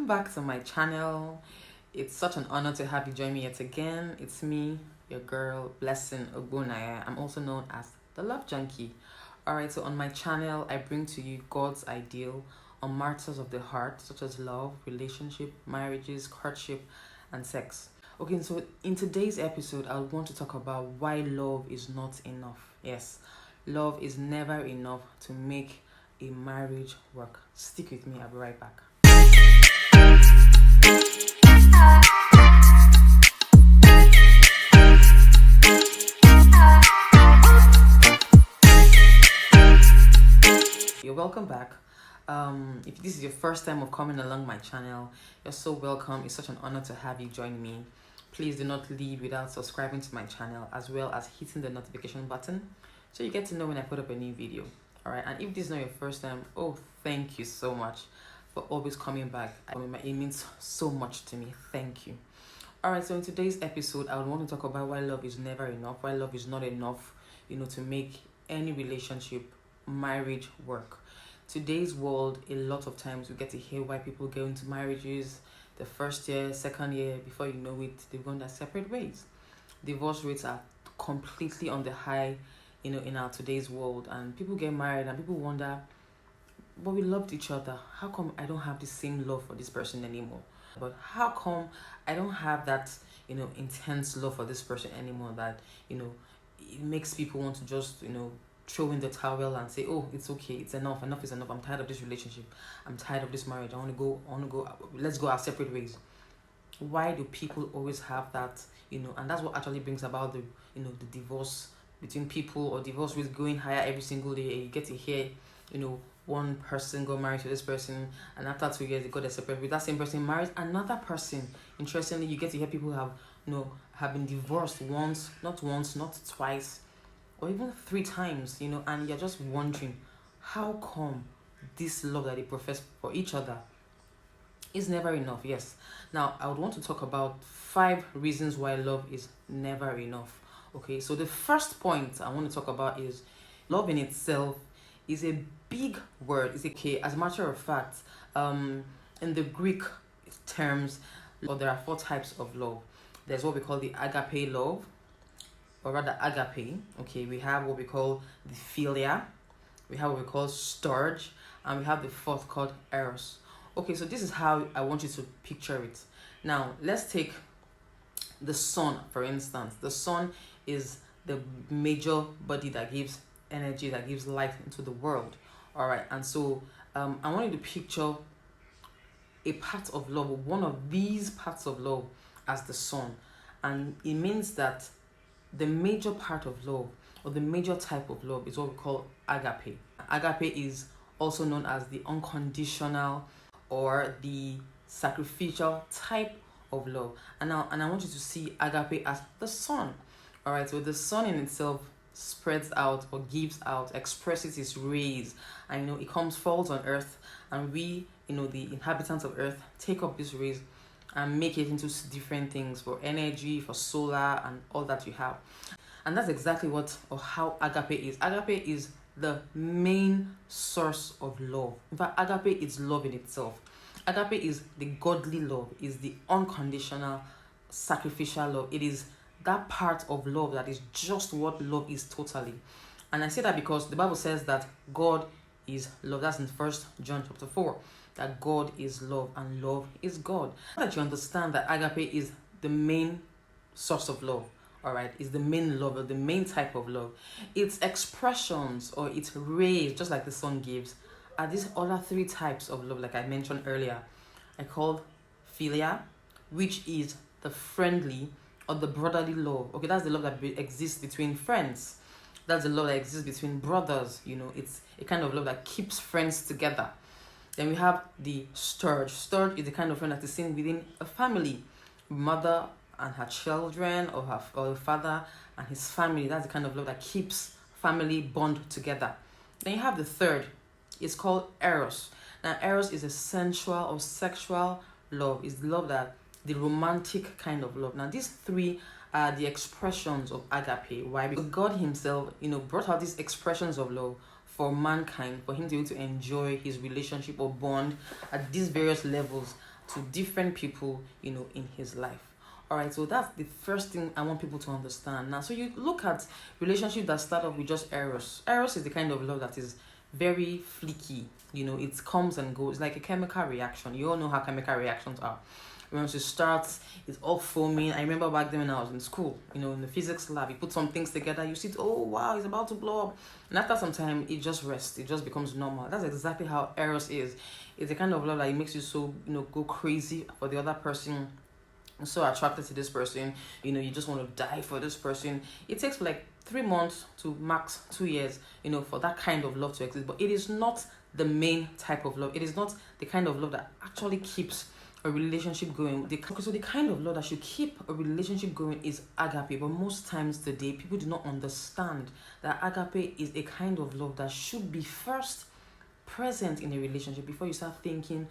back to my channel. It's such an honor to have you join me yet again. It's me, your girl, Blessing Ogbonaya. I'm also known as the Love Junkie. Alright, so on my channel, I bring to you God's ideal on matters of the heart, such as love, relationship, marriages, courtship, and sex. Okay, so in today's episode, I want to talk about why love is not enough. Yes, love is never enough to make a marriage work. Stick with me, I'll be right back. You're welcome back. If this is your first time of coming along my channel, you're so welcome. It's such an honor to have you join me. Please do not leave without subscribing to my channel, as well as hitting the notification button so you get to know when I put up a new video. Alright, and if this is not your first time, thank you so much for always coming back. It means so much to me. Thank you. Alright, so in today's episode, I would want to talk about why love is never enough, why love is not enough, to make any relationship, marriage work. Today's world, a lot of times we get to hear why people go into marriages the first year, second year, before you know it, they've gone their separate ways. Divorce rates are completely on the high, in our today's world, and people get married and people wonder, but we loved each other. How come I don't have the same love for this person anymore? But how come I don't have that, intense love for this person anymore that, it makes people want to just, throw in the towel and say, oh, it's okay, it's enough is enough, I'm tired of this relationship, I'm tired of this marriage, I want to go, let's go our separate ways. Why do people always have that, and that's what actually brings about the, the divorce between people, or divorce rates going higher every single day. You get to hear, one person got married to this person, and after 2 years they got a separate with that same person married another person. Interestingly, you get to hear people have been divorced once, not twice, or even 3 times, and you're just wondering, how come this love that they profess for each other is never enough? Yes. Now, I would want to talk about 5 reasons why love is never enough. Okay, so the first point I want to talk about is love in itself is a big word. It's okay. As a matter of fact, in the Greek terms, there are 4 types of love. There's what we call the agape love, or rather agape. Okay, we have what we call the philia, we have what we call storge, and we have the 4th called eros. Okay, so this is how I want you to picture it. Now, let's take the sun, for instance. The sun is the major body that gives energy, that gives light into the world. All right, and so I want you to picture a part of love, one of these parts of love, as the sun. And it means that the major part of love, or the major type of love, is what we call agape. Agape is also known as the unconditional or the sacrificial type of love. And I want you to see agape as the sun. All right, so the sun in itself spreads out, or gives out, expresses its rays, and it falls on earth, and we, the inhabitants of earth, take up these rays and make it into different things, for energy, for solar, and all that you have. And that's exactly how agape is. Agape is the main source of love. In fact, agape is love in itself. Agape is the godly love, is the unconditional, sacrificial love. It is that part of love that is just what love is totally. And I say that because the Bible says that God is love. That's in 1 John chapter 4. That God is love and love is God. That you understand that agape is the main source of love. All right, is the main love, or the main type of love. Its expressions, or its rays, just like the sun gives, are these other 3 types of love, like I mentioned earlier. I called philia, which is the friendly or the brotherly love. Okay, that's the love that exists between friends. That's the love that exists between brothers. It's a kind of love that keeps friends together. Then we have the storge. Storge is the kind of friend that is seen within a family. Mother and her children, or her father and his family. That's the kind of love that keeps family bond together. Then you have the third. It's called eros. Now, eros is a sensual or sexual love. It's the love the romantic kind of love. Now, these 3 are the expressions of agape. Why? Because God himself, brought out these expressions of love for mankind, for him to be able to enjoy his relationship or bond at these various levels to different people, in his life. All right, so that's the first thing I want people to understand. Now, so you look at relationships that start off with just eros. Eros is the kind of love that is very fleeky. It comes and goes like a chemical reaction. You all know how chemical reactions are. Once it starts, it's all foaming. I remember back then when I was in school, in the physics lab, you put some things together, you see, oh wow, it's about to blow up. And after some time, it just rests. It just becomes normal. That's exactly how eros is. It's the kind of love that it makes you so, go crazy for the other person. So attracted to this person, you just want to die for this person. It takes like 3 months to max 2 years, for that kind of love to exist. But it is not the main type of love. It is not the kind of love that actually keeps a relationship going. So the kind of love that should keep a relationship going is agape. But most times today, people do not understand that agape is a kind of love that should be first present in a relationship before you start thinking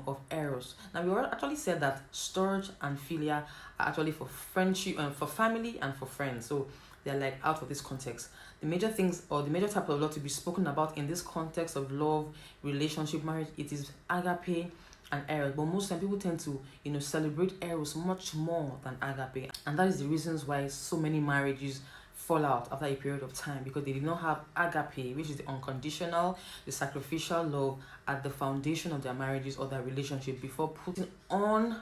of eros. Now, we actually said that storge and philia are actually for friendship and for family and for friends. So they're like out of this context. The major things or the major type of love to be spoken about in this context of love, relationship, marriage, it is agape and eros. But most time people tend to celebrate eros much more than agape, and that is the reasons why so many marriages fall out after a period of time, because they did not have agape, which is the unconditional, the sacrificial love at the foundation of their marriages or their relationship before putting on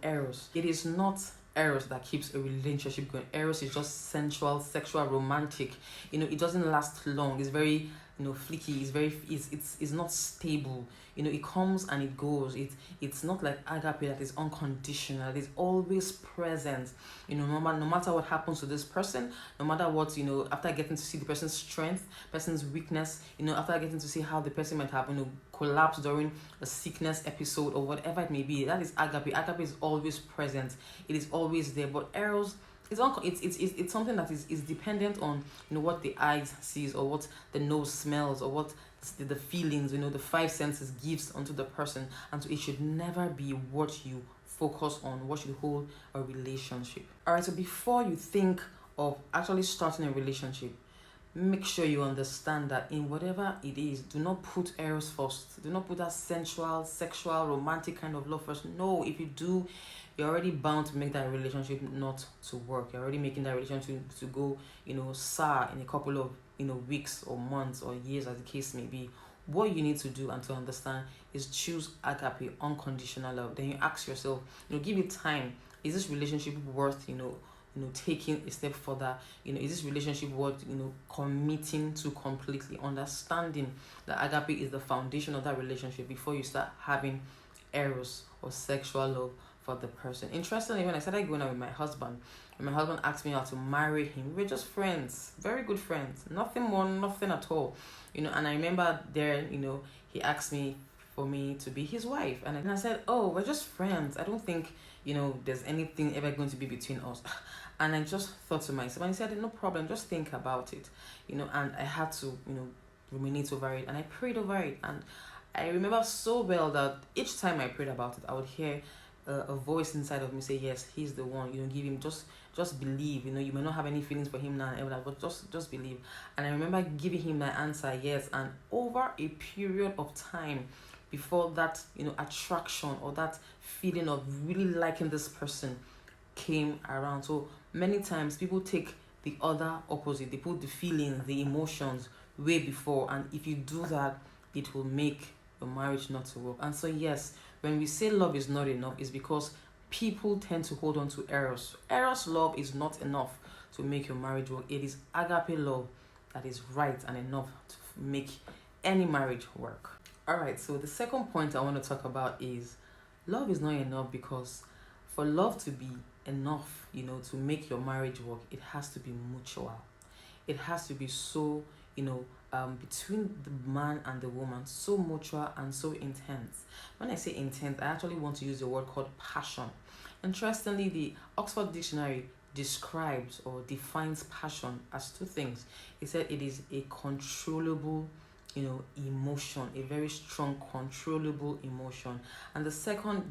eros. It is not eros that keeps a relationship going. Eros is just sensual, sexual, romantic. It doesn't last long. It's very flicky. It's not stable. It comes and it goes. It's not like agape that is unconditional. It's always present. No matter what happens to this person, no matter what, after getting to see the person's strength, person's weakness, after getting to see how the person might have collapsed during a sickness episode or whatever it may be, that is agape. Agape is always present. It is always there. But eros, it's something that is dependent on what the eyes sees or what the nose smells or what the feelings, the 5 senses gives onto the person. And so it should never be what you focus on, what should hold a relationship. All right, so before you think of actually starting a relationship, make sure you understand that in whatever it is, do not put eros first. Do not put that sensual, sexual, romantic kind of love first. No, if you do, you're already bound to make that relationship not to work. You're already making that relationship to go, sour in a couple of, weeks or months or years, as the case may be. What you need to do and to understand is choose agape, unconditional love. Then you ask yourself, give it time. Is this relationship worth, taking a step further? Is this relationship worth, committing to completely? Understanding that agape is the foundation of that relationship before you start having eros or sexual love for the person. Interestingly, when I started going out with my husband, when my husband asked me out to marry him, we were just friends, very good friends, nothing more, nothing at all. And I remember there, he asked me for me to be his wife, and I said, oh, we're just friends. I don't think, there's anything ever going to be between us. And I just thought to myself, and he said, no problem, just think about it, and I had to, ruminate over it, and I prayed over it, and I remember so well that each time I prayed about it, I would hear a voice inside of me say, yes, he's the one. Give him, just believe. You may not have any feelings for him now, but just believe. And I remember giving him my answer, yes. And over a period of time, before that attraction or that feeling of really liking this person came around. So many times people take the other opposite. They put the feelings, the emotions way before, and if you do that, it will make your marriage not to work. And so yes, when we say love is not enough, it's because people tend to hold on to eros. Eros love is not enough to make your marriage work. It is agape love that is right and enough to make any marriage work. All right, so the second point I want to talk about is love is not enough, because for love to be enough, to make your marriage work, it has to be mutual. It has to be so, between the man and the woman, so mutual and so intense. When I say intense, I actually want to use the word called passion. Interestingly, the Oxford Dictionary describes or defines passion as 2 things. It said it is a controllable, emotion, a very strong, controllable emotion. And the second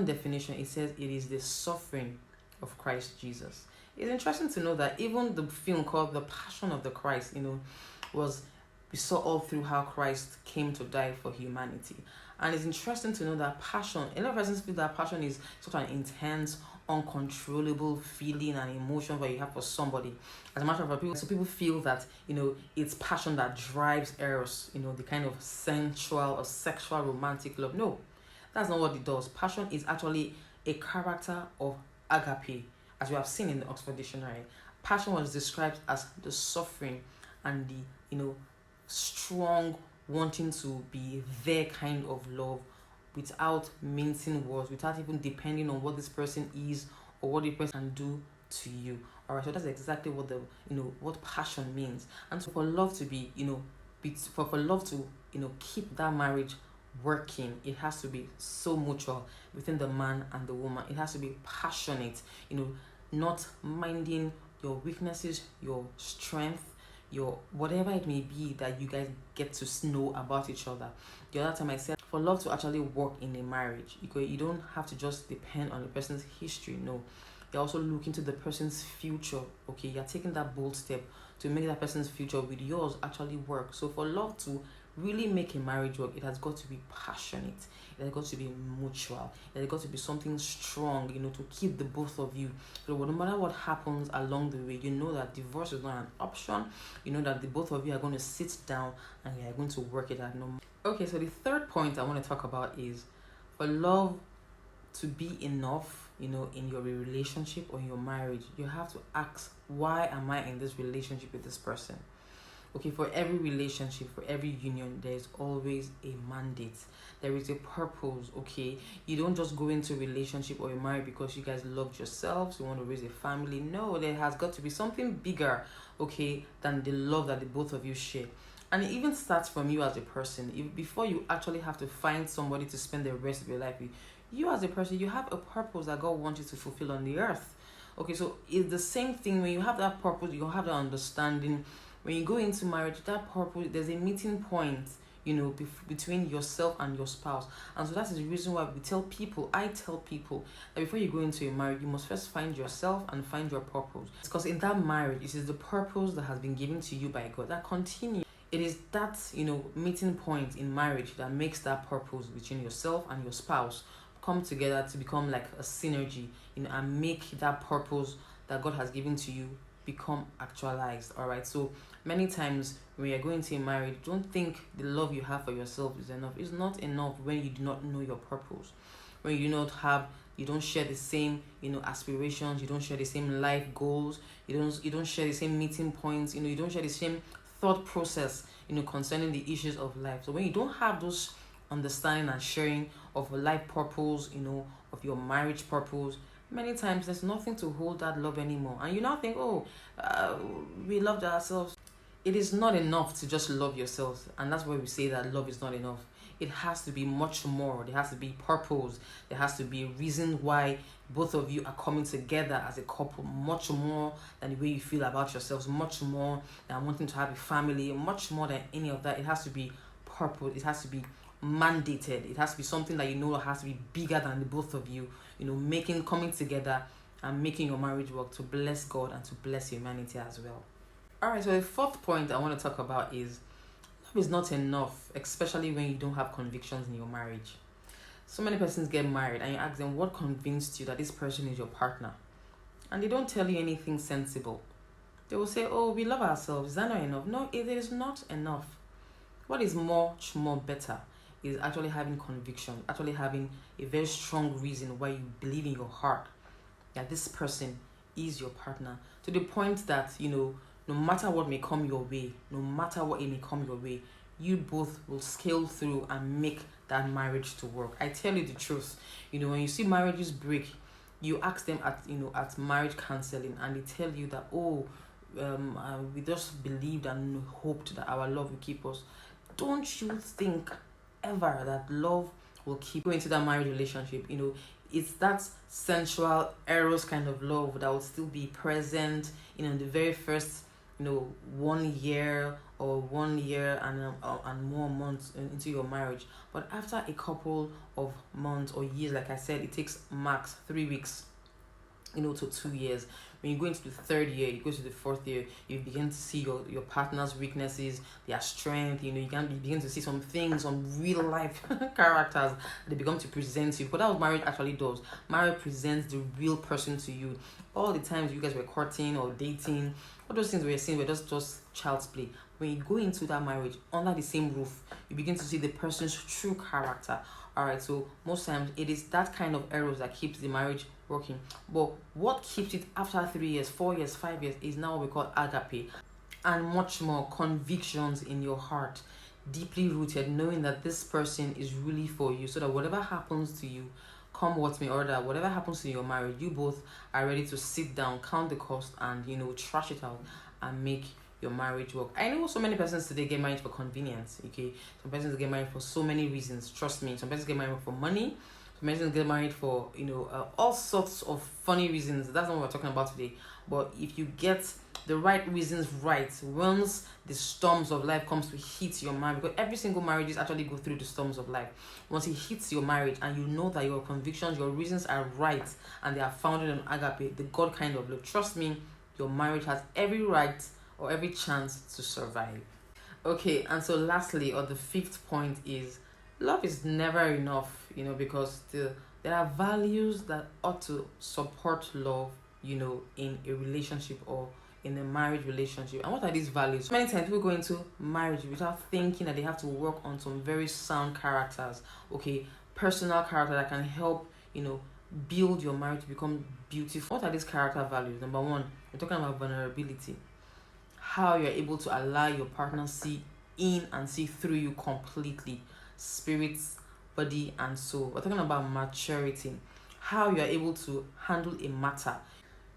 definition, it says it is the suffering of Christ Jesus. It's interesting to know that even the film called The Passion of the Christ, we saw all through how Christ came to die for humanity. And it's interesting to know that passion, a lot of persons feel that passion is such an intense, uncontrollable feeling and emotion that you have for somebody. As a matter of fact, people feel that, it's passion that drives eros, the kind of sensual or sexual romantic love. No, that's not what it does. Passion is actually a character of agape, as we have seen in the Oxford Dictionary. Passion was described as the suffering and the, strong wanting to be their kind of love without mincing words, without even depending on what this person is or what the person can do to you. All right, so that's exactly what what passion means. And so for love to be, for love to, keep that marriage working, it has to be so mutual within the man and the woman. It has to be passionate, not minding your weaknesses, your strength, your whatever it may be that you guys get to know about each other. The other time I said, for love to actually work in a marriage, you don't have to just depend on the person's history. No, you're also looking to the person's future. Okay, you're taking that bold step to make that person's future with yours actually work. So for love to really make a marriage work, it has got to be passionate, it has got to be mutual, it has got to be something strong, to keep the both of you. So no matter what happens along the way, you know that divorce is not an option. You know that the both of you are going to sit down and you are going to work it out. Okay, so the third point I want to talk about is for love to be enough, in your relationship or in your marriage, you have to ask, why am I in this relationship with this person? Okay, for every relationship, for every union, there's always a mandate. There is a purpose, okay? You don't just go into a relationship or a marriage because you guys love yourselves, you want to raise a family. No, there has got to be something bigger, okay, than the love that the both of you share. And it even starts from you as a person. Before you actually have to find somebody to spend the rest of your life with, you as a person, you have a purpose that God wants you to fulfill on the earth. Okay, so it's the same thing. When you have that purpose, you have that understanding. When you go into marriage, that purpose, there's a meeting point, between yourself and your spouse. And so that is the reason why I tell people that before you go into a marriage, you must first find yourself and find your purpose. Because in that marriage, it is the purpose that has been given to you by God that continues. It is that, meeting point in marriage that makes that purpose between yourself and your spouse come together to become like a synergy, and make that purpose that God has given to you become actualized. All right, so many times when you're going to a marriage, don't think the love you have for yourself is enough. It's not enough when you do not know your purpose, when you don't share the same aspirations, you don't share the same life goals, you don't share the same meeting points, you don't share the same thought process concerning the issues of life. So when you don't have those understanding and sharing of a life purpose, of your marriage purpose, many times there's nothing to hold that love anymore. And you now think, we loved ourselves. It is not enough to just love yourself. And that's why we say that love is not enough. It has to be much more. There has to be purpose. There has to be a reason why both of you are coming together as a couple, much more than the way you feel about yourselves, much more than wanting to have a family, much more than any of that. It has to be purpose. It has to be mandated. It has to be something that has to be bigger than the both of you, coming together and making your marriage work to bless God and to bless humanity as well. All right, so the fourth point I want to talk about is love is not enough, especially when you don't have convictions in your marriage. So many persons get married and you ask them, what convinced you that this person is your partner? And they don't tell you anything sensible. They will say, we love ourselves. Is that not enough? No, it is not enough. What is much more better is actually having conviction, actually having a very strong reason why you believe in your heart that this person is your partner, to the point that, no matter what may come your way, no matter what it may come your way, you both will scale through and make that marriage to work. I tell you the truth. When you see marriages break, you ask them at marriage counseling, and they tell you that, we just believed and hoped that our love will keep us. Don't you think ever that love will keep going into that marriage relationship? It's that sensual eros kind of love that will still be present in the very first 1 year or 1 year and more months into your marriage. But after a couple of months or years, like I said, it takes max 3 weeks to 2 years. when you go into the third year, you go to the fourth year, you begin to see your partner's weaknesses, their strength. You begin to see some things, some real life characters. They become to present you. But that's what marriage actually does. Marriage presents the real person to you. All the times you guys were courting or dating, all those things we were seeing were just child's play. When you go into that marriage under the same roof, you begin to see the person's true character. Alright, so most times it is that kind of errors that keeps the marriage working. But what keeps it after 3 years, 4 years, 5 years is now what we call agape, and much more convictions in your heart, deeply rooted, knowing that this person is really for you, so that whatever happens to you, come what may, or that whatever happens to your marriage, you both are ready to sit down, count the cost, and trash it out and make your marriage work. I know so many persons today get married for convenience. Okay, some persons get married for so many reasons. Trust me, some persons get married for money. Some persons get married for all sorts of funny reasons. That's not what we're talking about today. But if you get the right reasons right, once the storms of life comes to hit your marriage, because every single marriage actually go through the storms of life. Once it hits your marriage and you know that your convictions, your reasons are right and they are founded on agape, the God kind of love, trust me, your marriage has every right or every chance to survive. Okay, and so lastly, or the fifth point is, love is never enough, because there are values that ought to support love, in a relationship or in a marriage relationship. And what are these values? Many times people go into marriage without thinking that they have to work on some very sound characters, okay, personal character that can help, build your marriage to become beautiful. What are these character values? Number one, we're talking about vulnerability. How you're able to allow your partner see in and see through you completely, spirit, body, and soul. We're talking about maturity. How you're able to handle a matter.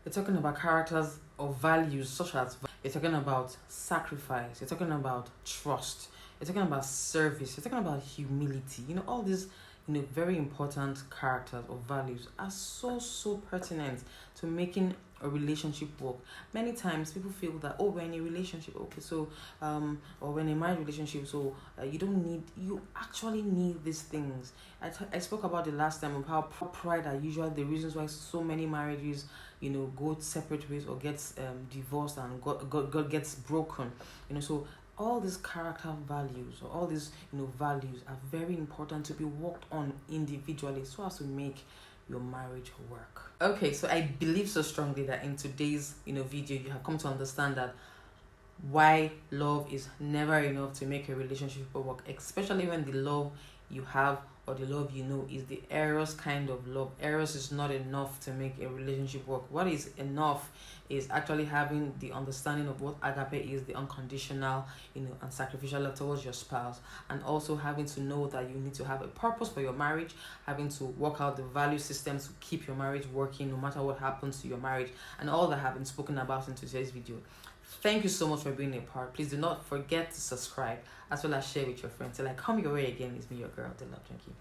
We're talking about characters or values such as, you're talking about sacrifice, you're talking about trust, you're talking about service, you're talking about humility. All these very important characters or values are so pertinent to making a relationship work. Many times people feel that, we're in a relationship, okay, so or we're in a marriage relationship, so you actually need these things. I spoke about the last time of how pride are usually the reasons why so many marriages go separate ways or gets divorced and God gets broken. So all these character values or all these values are very important to be worked on individually so as to make your marriage work. Okay, so I believe so strongly that in today's video you have come to understand that why love is never enough to make a relationship work, especially when the love you have or the love is the EROS kind of love. EROS is not enough to make a relationship work. What is enough is actually having the understanding of what agape is, the unconditional, and sacrificial love towards your spouse, and also having to know that you need to have a purpose for your marriage, having to work out the value systems to keep your marriage working no matter what happens to your marriage, and all that have been spoken about in today's video. Thank you so much for being a part. Please do not forget to subscribe as well as share with your friends. Till I come your way again, it's me, your girl, The Love Junkie.